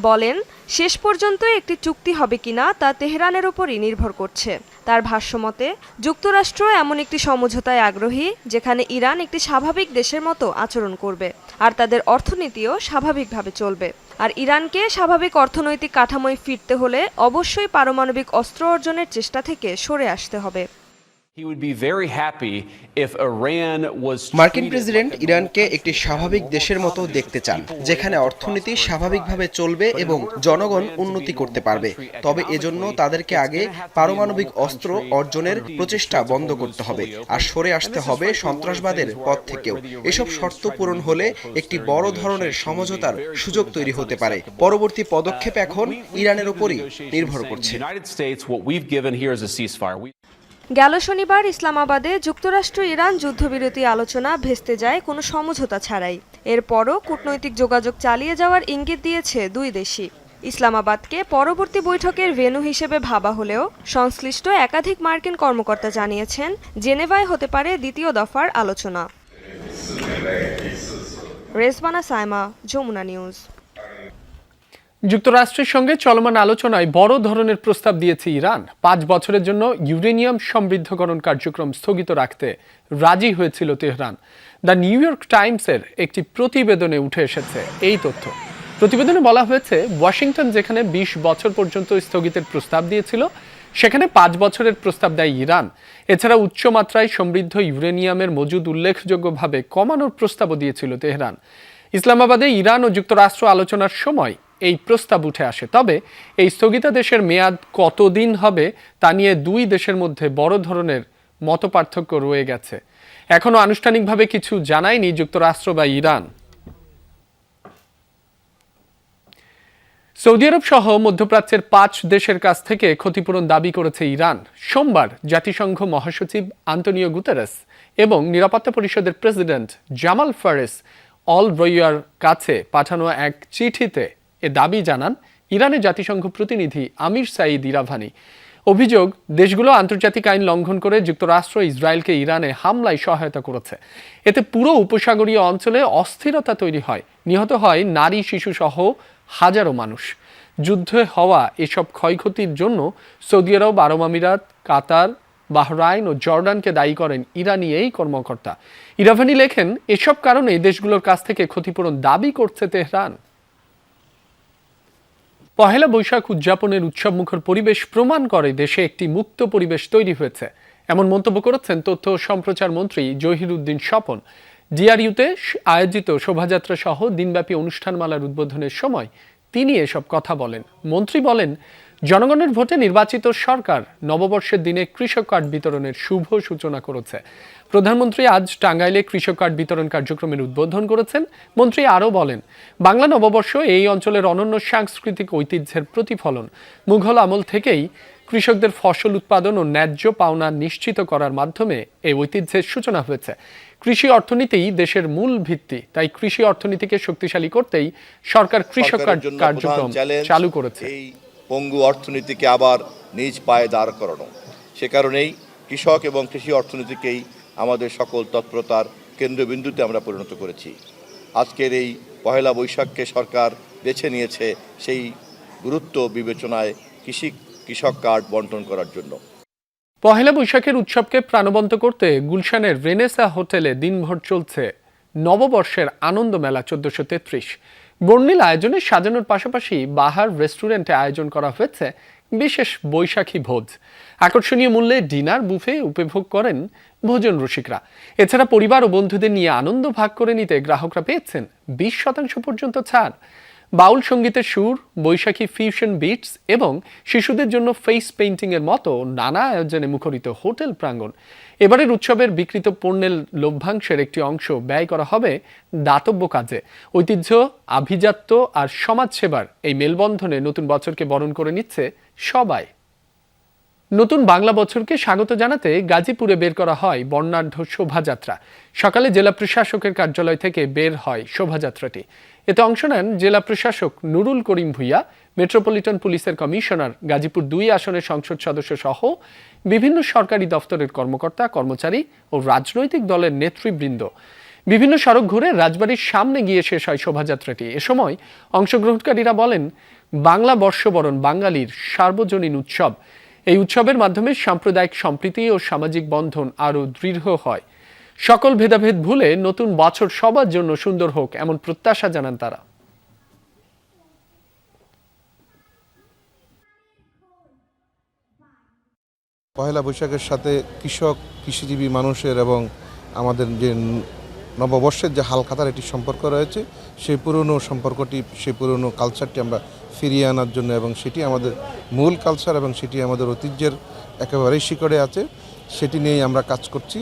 বলেন, শেষ পর্যন্ত একটি চুক্তি হবে কিনা তা তেহরানের উপরই নির্ভর করছে। তার ভাষ্যমতে যুক্তরাষ্ট্র এমন একটি সমঝোতায় আগ্রহী যেখানে ইরান একটি স্বাভাবিক দেশের মতো আচরণ করবে আর তাদের অর্থনীতিও স্বাভাবিকভাবে চলবে। আর ইরানকে স্বাভাবিক অর্থনৈতিক কাঠামোয় ফিরতে হলে অবশ্যই পারমাণবিক অস্ত্র অর্জনের চেষ্টা থেকে সরে আসতে হবে। মার্কিন প্রেসিডেন্ট ইরানকে একটি স্বাভাবিক দেশের মতো দেখতে চান, যেখানে অর্থনীতি স্বাভাবিকভাবে চলবে এবং জনগণ উন্নতি করতে পারবে। তবে এজন্য তাদেরকে আগে পারমাণবিক অস্ত্র অর্জনের প্রচেষ্টা বন্ধ করতে হবে আর সরে আসতে হবে সন্ত্রাসবাদের পথ থেকেও। এসব শর্ত পূরণ হলে একটি বড় ধরনের সমঝোতার সুযোগ তৈরি হতে পারে। পরবর্তী পদক্ষেপ এখন ইরানের উপরই নির্ভর করছে। গেল শনিবার ইসলামাবাদে যুক্তরাষ্ট্র ইরান যুদ্ধবিরতি আলোচনা ভেস্তে যায় কোনো সমঝোতা ছাড়াই। এরপরও কূটনৈতিক যোগাযোগ চালিয়ে যাওয়ার ইঙ্গিত দিয়েছে দুই দেশই। ইসলামাবাদকে পরবর্তী বৈঠকের ভেন্যু হিসেবে ভাবা হলেও সংশ্লিষ্ট একাধিক মার্কিন কর্মকর্তা জানিয়েছেন জেনেভায় হতে পারে দ্বিতীয় দফার আলোচনা। রেজবানা সাইমা, যমুনা নিউজ। যুক্তরাষ্ট্রের সঙ্গে চলমান আলোচনায় বড় ধরনের প্রস্তাব দিয়েছে ইরান। 5 বছরের জন্য ইউরেনিয়াম সমৃদ্ধকরণ কার্যক্রম স্থগিত রাখতে রাজি হয়েছিল তেহরান। দ্য নিউ ইয়র্ক টাইমসের একটি প্রতিবেদনে উঠে এসেছে এই তথ্য। প্রতিবেদনে বলা হয়েছে, ওয়াশিংটন যেখানে 20 বছর পর্যন্ত স্থগিতের প্রস্তাব দিয়েছিল, সেখানে 5 বছরের প্রস্তাব দেয় ইরান। এছাড়া উচ্চমাত্রায় সমৃদ্ধ ইউরেনিয়ামের মজুদ উল্লেখযোগ্যভাবে কমানোর প্রস্তাবও দিয়েছিল তেহরান। ইসলামাবাদে ইরান ও যুক্তরাষ্ট্র আলোচনার সময় এই প্রস্তাব উঠে আসে। তবে এই স্থগিতাদেশের মেয়াদ কতদিন হবে তা নিয়ে দুই দেশের মধ্যে বড় ধরনের মতপার্থক্য রয়ে গেছে। এখনো আনুষ্ঠানিকভাবে কিছু জানায়নি যুক্তরাষ্ট্র বা ইরান। সৌদি আরব সহ মধ্যপ্রাচ্যের 5 দেশের কাছ থেকে ক্ষতিপূরণ দাবি করেছে ইরান। সোমবার জাতিসংঘ মহাসচিব আন্তোনিও গুতেরেস এবং নিরাপত্তা পরিষদের প্রেসিডেন্ট জামাল ফারেস অল রইয়ার কাছে পাঠানো এক চিঠিতে এ দাবি জানান ইরানের জাতিসংঘ প্রতিনিধি আমির সাঈদ ইরাভানি। অভিযোগ, দেশগুলো আন্তর্জাতিক আইন লঙ্ঘন করে যুক্তরাষ্ট্র ইসরায়েলকে ইরানে হামলায় সহায়তা করেছে। এতে পুরো উপসাগরীয় অঞ্চলে অস্থিরতা তৈরি হয়, নিহত হয় নারী, শিশু সহ হাজারো মানুষ। যুদ্ধে হওয়া এসব ক্ষয়ক্ষতির জন্য সৌদি আরব, আরব আমিরাত, কাতার, বাহরাইন ও জর্ডানকে দায়ী করেন ইরানি এই কর্মকর্তা। ইরাভানি লেখেন, এসব কারণে দেশগুলোর কাছ থেকে ক্ষতিপূরণ দাবি করছে তেহরান। পহেলা বৈশাখ উদযাপনের উৎসবমুখর পরিবেশ প্রমাণ করে দেশে একটি মুক্ত পরিবেশ তৈরি হয়েছে, এমন মন্তব্য করেছেন তথ্য ও সম্প্রচার মন্ত্রী জহিরুদ্দিন স্বপন। ডিআরইউতে আয়োজিত শোভাযাত্রা সহ দিনব্যাপী অনুষ্ঠানমালার উদ্বোধনের সময় তিনি এসব কথা বলেন। মন্ত্রী বলেন, জনগণের ভোটে নির্বাচিত সরকার নববর্ষের দিনে কৃষক কার্ড বিতরণের শুভ সূচনা করেছে। প্রধানমন্ত্রী আজ টাঙ্গাইলে কৃষক কার্ড বিতরণ কার্যক্রমের উদ্বোধন করেছেন। মন্ত্রী আরও বলেন, বাংলা নববর্ষ এই অঞ্চলের অনন্য সাংস্কৃতিক ঐতিহ্যের প্রতিফলন। মুঘল আমল থেকেই কৃষকদের ফসল উৎপাদন ও ন্যায্য পাওনা নিশ্চিত করার মাধ্যমে এই ঐতিহ্যের সূচনা হয়েছে। কৃষি অর্থনীতিই দেশের মূল ভিত্তি, তাই কৃষি অর্থনীতিকে শক্তিশালী করতেই সরকার কৃষক কার্ড কার্যক্রম চালু করেছে। এই পঙ্গু অর্থনীতিকে আবার নিজ পায়ে দাঁড় করানো, সে কারণেই কৃষক এবং কৃষি অর্থনীতিকেই আমাদের সকল তৎপরতার কেন্দ্রবিন্দুতে আমরা পরিণত করেছি। আজকের এই পহেলা বৈশাখকে সরকার বেছে নিয়েছে সেই গুরুত্ব বিবেচনায় কৃষক কার্ড বন্টন করার জন্য। পহেলা বৈশাখের উৎসবকে প্রাণবন্ত করতে গুলশানের রেনেসা হোটেলে দিনভর চলছে নববর্ষের আনন্দ মেলা 1433। বর্ণিল আয়োজনে সাজানোর পাশাপাশি বাহার রেস্টুরেন্টে আয়োজন করা হয়েছে বিশেষ বৈশাখী ভোজ। আকর্ষণীয় মূল্যে ডিনার বুফে উপভোগ করেন ভোজন রসিকরা। এছাড়া পরিবার ও বন্ধুদের নিয়ে আনন্দ ভাগ করে নিতে গ্রাহকরা পেয়েছেন 20% পর্যন্ত ছাড়। বাউল সঙ্গীতের সুর, বৈশাখী ফিউশন বিটস এবং শিশুদের জন্য ফেস পেইন্টিং এর মতো নানা আয়োজনে মুখরিত হোটেল প্রাঙ্গণ। এবারের উৎসবের বিক্রিত পণ্যের লভ্যাংশের একটি অংশ ব্যয় করা হবে দাতব্য কাজে। ঐতিহ্য, আভিজাত্য আর সমাজসেবার এই মেলবন্ধনে নতুন বছরকে বরণ করে নিচ্ছে সবাই। নতুন বাংলা বছরকে স্বাগত জানাতে গাজীপুরে বের করা হয় বর্ণাঢ্য শোভাযাত্রা। সকালে জেলা প্রশাসকের কার্যালয় থেকে বের হয় শোভাযাত্রাটি। এতে অংশ নেন জেলা প্রশাসক নুরুল করিম ভুইয়া, মেট্রোপলিটন পুলিশের কমিশনার, গাজীপুর 2 আসনের সংসদ সদস্য সহ বিভিন্ন সরকারি দফতরের কর্মকর্তা, কর্মচারী ও রাজনৈতিক দলের নেতৃবৃন্দ। বিভিন্ন সড়ক ঘুরে রাজবাড়ির সামনে গিয়ে শেষ হয় শোভাযাত্রাটি। এ সময় অংশগ্রহণকারীরা বলেন, বাংলা বর্ষবরণ বাঙালির সার্বজনীন উৎসব। এই উৎসবের মাধ্যমে সাম্প্রদায়িক সম্প্রীতি ও সামাজিক বন্ধন আরও দৃঢ় হয়। সকল ভেদাভেদ ভুলে নতুন বছর সবার জন্য সুন্দর হোক, এমন প্রত্যাশা জানান তারা। পহেলা বৈশাখের সাথে কৃষক, কৃষিজীবী মানুষের এবং আমাদের যে নববর্ষের যে হালখাতার একটি সম্পর্ক রয়েছে, সেই পুরনো সম্পর্কটি, সেই পুরনো কালচারটি আমরা ফিরিয়ে আনার জন্য, এবং সেটি আমাদের মূল কালচার এবং সেটি আমাদের ঐতিহ্যের একেবারেই শিকড়ে আছে, সেটি নিয়েই আমরা কাজ করছি।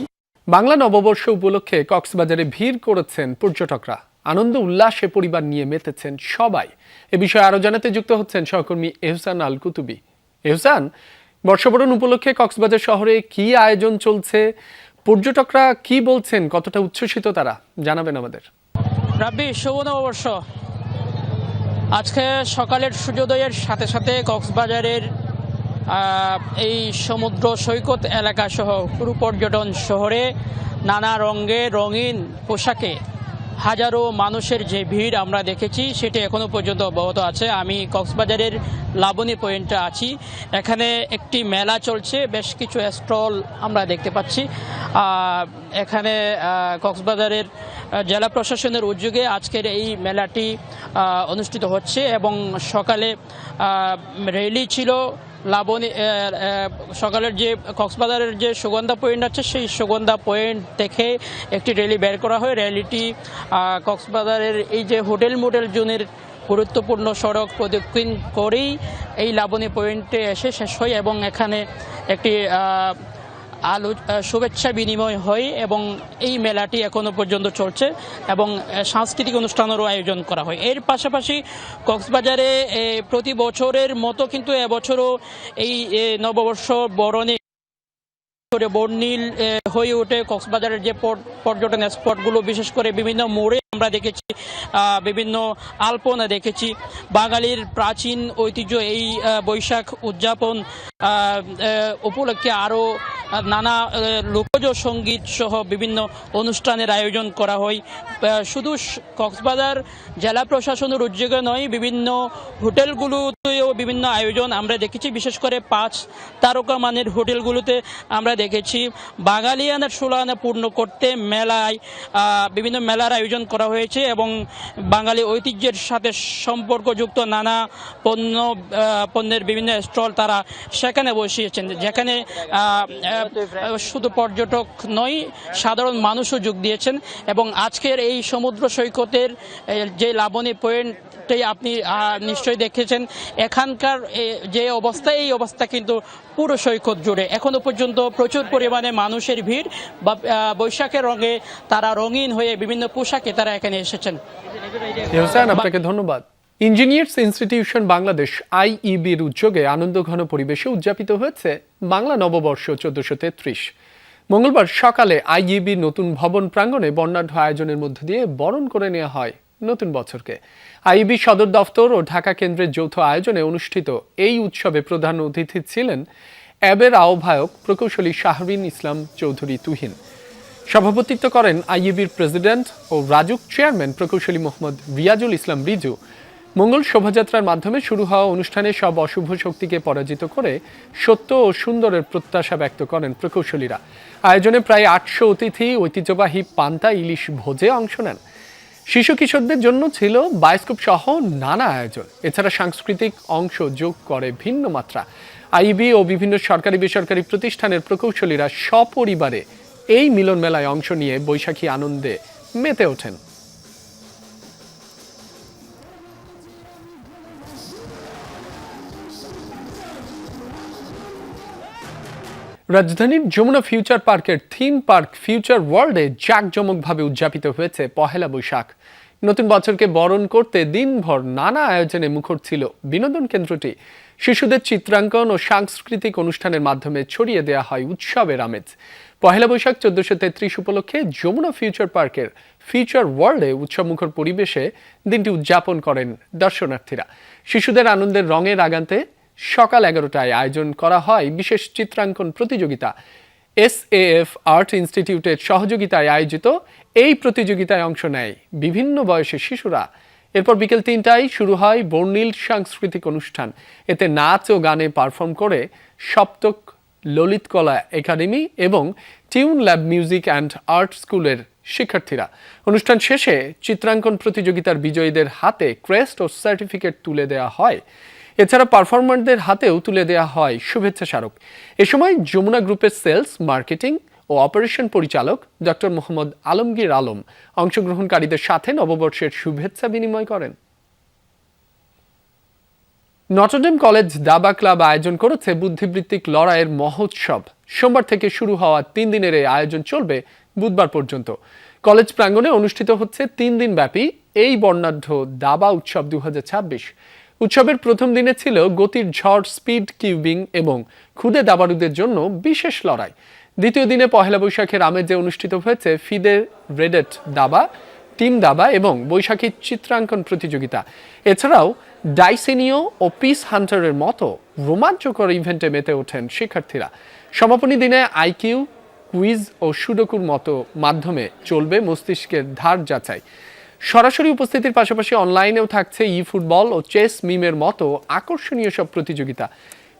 বাংলা নববর্ষ উপলক্ষে কক্সবাজারে ভিড় করেছেন পর্যটকরা। আনন্দ উল্লাসে পরিবার নিয়ে মেতেছেন সবাই। এ বিষয়ে আরো জানাতে যুক্ত হচ্ছেন সহকর্মী এহসান আল কুতুবী। এহসান, বর্ষবরণ উপলক্ষে কক্সবাজার শহরে কি আয়োজন চলছে, পর্যটকরা কি বলছেন, কতটা উচ্ছ্বসিত তারা, জানাবেন আমাদের। রাব্বি, শুভ নববর্ষ। আজকে সকালের সূর্যোদয়ের সাথে সাথে কক্সবাজারের এই সমুদ্র সৈকত এলাকা সহ পুরো পর্যটন শহরে নানা রঙের রঙিন পোশাকে হাজারো মানুষের যে ভিড় আমরা দেখেছি সেটি এখনো পর্যন্ত অব্যাহত আছে। আমি কক্সবাজারের লাবণী পয়েন্টে আছি। এখানে একটি মেলা চলছে, বেশ কিছু স্টল আমরা দেখতে পাচ্ছি। এখানে কক্সবাজারের জেলা প্রশাসনের উদ্যোগে আজকের এই মেলাটি অনুষ্ঠিত হচ্ছে এবং সকালে র্যালি ছিল। লাবণী সকালের যে কক্সবাজারের যে সুগন্ধা পয়েন্ট আছে সেই সুগন্ধা পয়েন্ট থেকে একটি র্যালি বের করা হয়। র্যালিটি কক্সবাজারের এই যে হোটেল মোটেল জোনের গুরুত্বপূর্ণ সড়ক প্রদক্ষিণ করেই এই লাবণী পয়েন্টে এসে শেষ হয় এবং এখানে একটি শুভেচ্ছা বিনিময় হয় এবং এই মেলাটি এখনো পর্যন্ত চলছে এবং সাংস্কৃতিক অনুষ্ঠানেরও আয়োজন করা হয়। এর পাশাপাশি কক্সবাজারে প্রতি বছরের মতো কিন্তু এবছরও এই নববর্ষ বরণে বর্ণিল হয়ে ওঠে কক্সবাজারের যে পর্যটন স্পটগুলো, বিশেষ করে বিভিন্ন মোড়ে আমরা দেখেছি, বিভিন্ন আলপনা দেখেছি। বাঙালির প্রাচীন ঐতিহ্য এই বৈশাখ উদযাপন উপলক্ষে আরও নানা লোকজ সঙ্গীত সহ বিভিন্ন অনুষ্ঠানের আয়োজন করা হয়। শুধু কক্সবাজার জেলা প্রশাসনের উদ্যোগে নয়, বিভিন্ন হোটেলগুলোতেও বিভিন্ন আয়োজন আমরা দেখেছি। বিশেষ করে 5 তারকা মানের হোটেলগুলোতে আমরা দেখেছি বাঙালিয়ানার ষোলানা পূর্ণ করতে মেলায় বিভিন্ন মেলার আয়োজন করা হয়েছে এবং বাঙালি ঐতিহ্যের সাথে সম্পর্কযুক্ত নানা পণ্যের বিভিন্ন স্টল তারা সেখানে বসিয়েছেন, যেখানে শুধু পর্যটক নয়, সাধারণ মানুষও যোগ দিয়েছেন। এবং আজকের এই সমুদ্র সৈকতের যে লাবণী পয়েন্টে আপনি নিশ্চয়ই দেখেছেন, এখানকার যে অবস্থা, এই অবস্থা কিন্তু পুরো সৈকত জুড়ে এখনো পর্যন্ত প্রচুর পরিমাণে মানুষের ভিড় বা বৈশাখের রঙে তারা রঙিন হয়ে বিভিন্ন পোশাকে তারা এখানে এসেছেন। আপনাকে ধন্যবাদ। ইঞ্জিনিয়ার্স ইনস্টিটিউশন বাংলাদেশ আইইবির উদ্যোগে আনন্দঘন পরিবেশে উদযাপিত হয়েছে বাংলা নববর্ষ 1433। মঙ্গলবার সকালে আইইবির নতুন ভবন প্রাঙ্গণে বর্ণাঢ্য আয়োজনের মধ্য দিয়ে বরণ করে নেওয়া হয় নতুন বছরকে। আইইবি সদর দফতর ও ঢাকা কেন্দ্রের যৌথ আয়োজনে অনুষ্ঠিত এই উৎসবে প্রধান অতিথি ছিলেন অ্যাবের আহ্বায়ক প্রকৌশলী শাহরিন ইসলাম চৌধুরী তুহিন। সভাপতিত্ব করেন আইইবির প্রেসিডেন্ট ও রাজুক চেয়ারম্যান প্রকৌশলী মোহাম্মদ রিয়াজুল ইসলাম রিজু। মঙ্গল শোভাযাত্রার মাধ্যমে শুরু হওয়া অনুষ্ঠানে সব অশুভ শক্তিকে পরাজিত করে সত্য ও সুন্দরের প্রত্যাশা ব্যক্ত করেন প্রকৌশলীরা। আয়োজনে প্রায় 800 অতিথি ঐতিহ্যবাহী পান্তা ইলিশ ভোজে অংশ নেন। শিশু কিশোরদের জন্য ছিল বায়োস্কোপ সহ নানা আয়োজন। এছাড়া সাংস্কৃতিক অংশ যোগ করে ভিন্ন মাত্রা। আইইবি ও বিভিন্ন সরকারি বেসরকারি প্রতিষ্ঠানের প্রকৌশলীরা সপরিবারে এই মিলন মেলায় অংশ নিয়ে বৈশাখী আনন্দে মেতে ওঠেন। রাজধানীর যমুনা ফিউচার পার্কের থিম পার্ক ফিউচার ওয়ার্ল্ডে জাঁকজমকভাবে উদযাপিত হয়েছে পহেলা বৈশাখ। নতুন বছরকে বরণ করতে দিনভর নানা আয়োজনে মুখর ছিল বিনোদন কেন্দ্রটি। শিশুদের চিত্রাঙ্কন ও সাংস্কৃতিক অনুষ্ঠানের মাধ্যমে ছড়িয়ে দেওয়া হয় উৎসবের আমেজ। পহেলা বৈশাখ 1433 উপলক্ষে যমুনা ফিউচার পার্কের ফিউচার ওয়ার্ল্ডে উৎসবমুখর পরিবেশে দিনটি উদযাপন করেন দর্শনার্থীরা। শিশুদের আনন্দের রঙে রাগান্তে সকাল 11টায় আয়োজন করা হয় বিশেষ চিত্রাঙ্কন প্রতিযোগিতা। এসএএফ আর্ট ইনস্টিটিউটের সহযোগিতায় আয়োজিত এই প্রতিযোগিতায় অংশ নেয় বিভিন্ন বয়সের শিশুরা। এরপর বিকেল 3টায় শুরু হয় বর্ণিল সাংস্কৃতিক অনুষ্ঠান। এতে নাচ ও গানে পারফর্ম করে সপ্তক ললিত কলা একাডেমি এবং tune lab music and art স্কুলের শিক্ষার্থীরা। অনুষ্ঠান শেষে চিত্রাঙ্কন প্রতিযোগিতার বিজয়ীদের হাতে ক্রেস্ট ও সার্টিফিকেট তুলে দেওয়া হয়। এছাড়া পারফরমারদের হাতেও তুলে দেওয়া হয় শুভেচ্ছা স্মারক। এ সময় যমুনা গ্রুপের সেলস, মার্কেটিং ও অপারেশন পরিচালক ডক্টর মোহাম্মদ আলমগীর আলম অংশগ্রহণকারীদের সাথে নববর্ষের শুভেচ্ছা বিনিময় করেন। নটরডেম কলেজ দাবা ক্লাব আয়োজন করেছে বুদ্ধিবৃত্তিক লড়াইয়ের মহোৎসব। সোমবার থেকে শুরু হওয়া 3 দিনের এই আয়োজন চলবে বুধবার পর্যন্ত। কলেজ প্রাঙ্গণে অনুষ্ঠিত হচ্ছে 3 দিন ব্যাপী এই বর্ণাঢ্য দাবা উৎসব 2026। উৎসবের প্রথম দিনে ছিল গতির ঝড়, স্পিড কিউবিং এবং খুদে দাবাড়ুদের জন্য বিশেষ লড়াই। দ্বিতীয় দিনে পহেলা বৈশাখের আমেজে অনুষ্ঠিত হয়েছে ফিদে রেডেট দাবা, টিম দাবা এবং বৈশাখী চিত্রাঙ্কন প্রতিযোগিতা। এছাড়াও ডাইসেনিও ও পিস হান্টারের মতো রোমাঞ্চকর ইভেন্টে মেতে ওঠেন শিক্ষার্থীরা। সমাপনী দিনে আইকিউ, কুইজ ও সুডোকুর মতো মাধ্যমে চলবে মস্তিষ্কের ধার যাচাই। সরাসরি উপস্থিতির পাশাপাশি অনলাইনেও থাকছে ফুটবল ও চেস মিমের মতো আকর্ষণীয় সব প্রতিযোগিতা।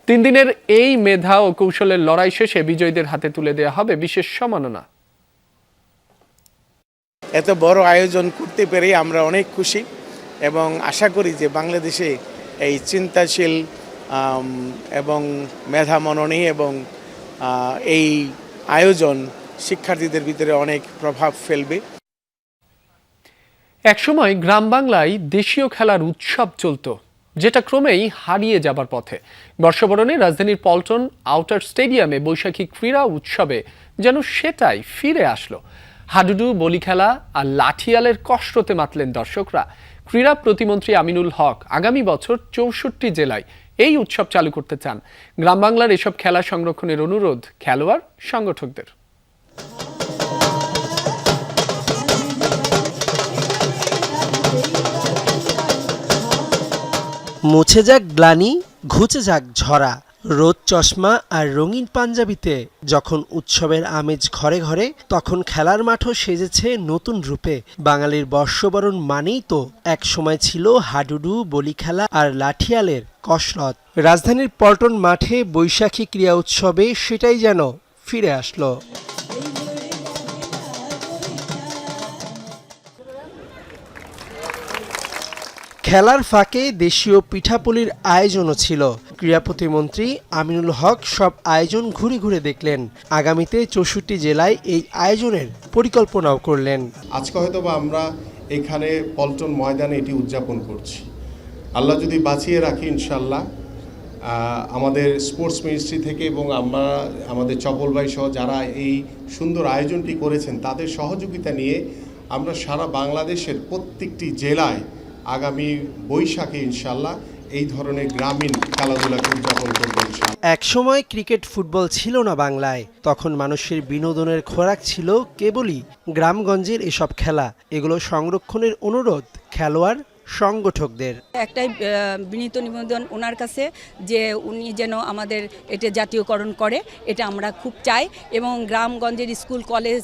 3 দিনের এই মেধা ও কৌশলের লড়াই শেষে বিজয়ীদের হাতে তুলে দেওয়া হবে বিশেষ সম্মাননা। এত বড় আয়োজন করতে পেরে আমরা অনেক খুশি এবং আশা করি যে বাংলাদেশে এই চিন্তাশীল এবং মেধা মননী এবং এই আয়োজন শিক্ষার্থীদের ভিতরে অনেক প্রভাব ফেলবে। একসময় গ্রাম বাংলায় দেশীয় খেলার উৎসব চলত, যেটা ক্রমেই হারিয়ে যাবার পথে। বর্ষবরণে রাজধানীর পল্টন আউটার স্টেডিয়ামে বৈশাখী ক্রীড়া উৎসবে যেন সেটাই ফিরে আসলো। হাডুডু, বলি খেলা আর লাঠিয়ালের কসরতে মাতলেন দর্শকরা। ক্রীড়া প্রতিমন্ত্রী আমিনুল হক আগামী বছর 64 জেলায় এই উৎসব চালু করতে চান। গ্রাম বাংলার এসব খেলা সংরক্ষণের অনুরোধ খেলোয়াড় সংগঠকদের। মুছে যাক গ্লানি, ঘুচে যাক ঝরা, রোদ চশমা আর রঙিন পাঞ্জাবিতে যখন উৎসবের আমেজ ঘরে ঘরে, তখন খেলার মাঠও সেজেছে নতুন রূপে। বাঙালির বর্ষবরণ মানেই তো এক সময় ছিল হাডুডু, বলি খেলা আর লাঠিয়ালের কসরত। রাজধানীর পল্টন মাঠে বৈশাখী ক্রীড়া উৎসবে সেটাই যেন ফিরে আসলো। খেলার ফাঁকে দেশীয় পিঠাপুলির আয়োজনও ছিল। ক্রীড়া প্রতিমন্ত্রী আমিনুল হক সব আয়োজন ঘুরে ঘুরে দেখলেন। আগামীতে 64 জেলায় এই আয়োজনের পরিকল্পনাও করলেন। আজকে হয়তো বা আমরা এখানে পল্টন ময়দানে এটি উদযাপন করছি। আল্লাহ যদি বাঁচিয়ে রাখি, ইনশাল্লাহ আমাদের স্পোর্টস মিনিস্ট্রি থেকে এবং আমরা আমাদের চপল ভাই সহ যারা এই সুন্দর আয়োজনটি করেছেন তাদের সহযোগিতা নিয়ে আমরা সারা বাংলাদেশের প্রত্যেকটি জেলায় আগামী বৈশাখে ইনশাল্লাহ এই ধরনের গ্রামীণ খেলাধুলাকে উদযাপন করব। এক সময় ক্রিকেট, ফুটবল ছিল না বাংলায়, তখন মানুষের বিনোদনের খোরাক ছিল কেবলই গ্রামগঞ্জের এসব খেলা। এগুলো সংরক্ষণের অনুরোধ খেলোয়াড় সংগঠকদের। একটাই বিনীত নিবেদন ওনার কাছে যে উনি যেন আমাদের এটা জাতীয়করণ করে, এটা আমরা খুব চাই। এবং গ্রামগঞ্জের স্কুল, কলেজ,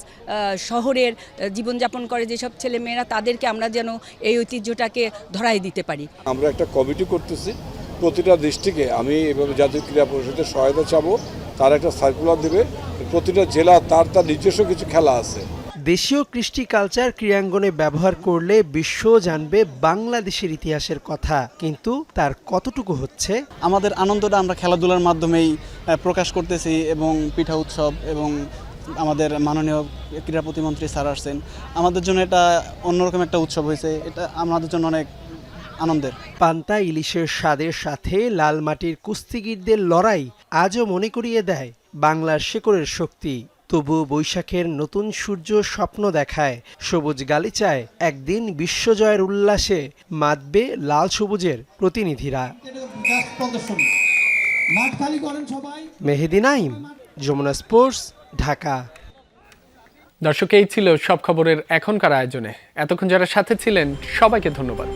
শহরের জীবনযাপন করে যেসব ছেলেমেয়েরা, তাদেরকে আমরা যেন এই ঐতিহ্যটাকে ধরাই দিতে পারি। আমরা একটা কমিটি করতেছি, প্রতিটা ডিস্ট্রিক্টে আমি এভাবে জাতীয় ক্রীড়া পরিষদের সহায়তা চাবো, তার একটা সার্কুলার দেবে। প্রতিটা জেলা তার নিজস্ব কিছু খেলা আছে। দেশীয় কৃষ্টি কালচার ক্রীড়াঙ্গনে ব্যবহার করলে বিশ্ব জানবে বাংলাদেশের ইতিহাসের কথা, কিন্তু তার কতটুকু হচ্ছে? আমাদের আনন্দটা আমরা খেলাধুলার মাধ্যমেই প্রকাশ করতেছি এবং পিঠা উৎসব এবং আমাদের মাননীয় ক্রীড়া প্রতিমন্ত্রী স্যার আসছেন, আমাদের জন্য এটা অন্যরকম একটা উৎসব হয়েছে। এটা আমাদের জন্য অনেক আনন্দের। পান্তা ইলিশের স্বাদের সাথে লাল মাটির কুস্তিগিরদের লড়াই আজও মনে করিয়ে দেয় বাংলার শেকড়ের শক্তি। তবু বৈশাখের নতুন সূর্য স্বপ্ন দেখায়, সবুজ গালিচায় একদিন বিশ্বজয়ের উল্লাসে মাতবে লাল সবুজের প্রতিনিধিরা। মেহেদি নাইম, যমুনা স্পোর্টস, ঢাকা। দর্শক, এই ছিল সব খবরের এখনকার আয়োজনে। এতক্ষণ যারা সাথে ছিলেন সবাইকে ধন্যবাদ।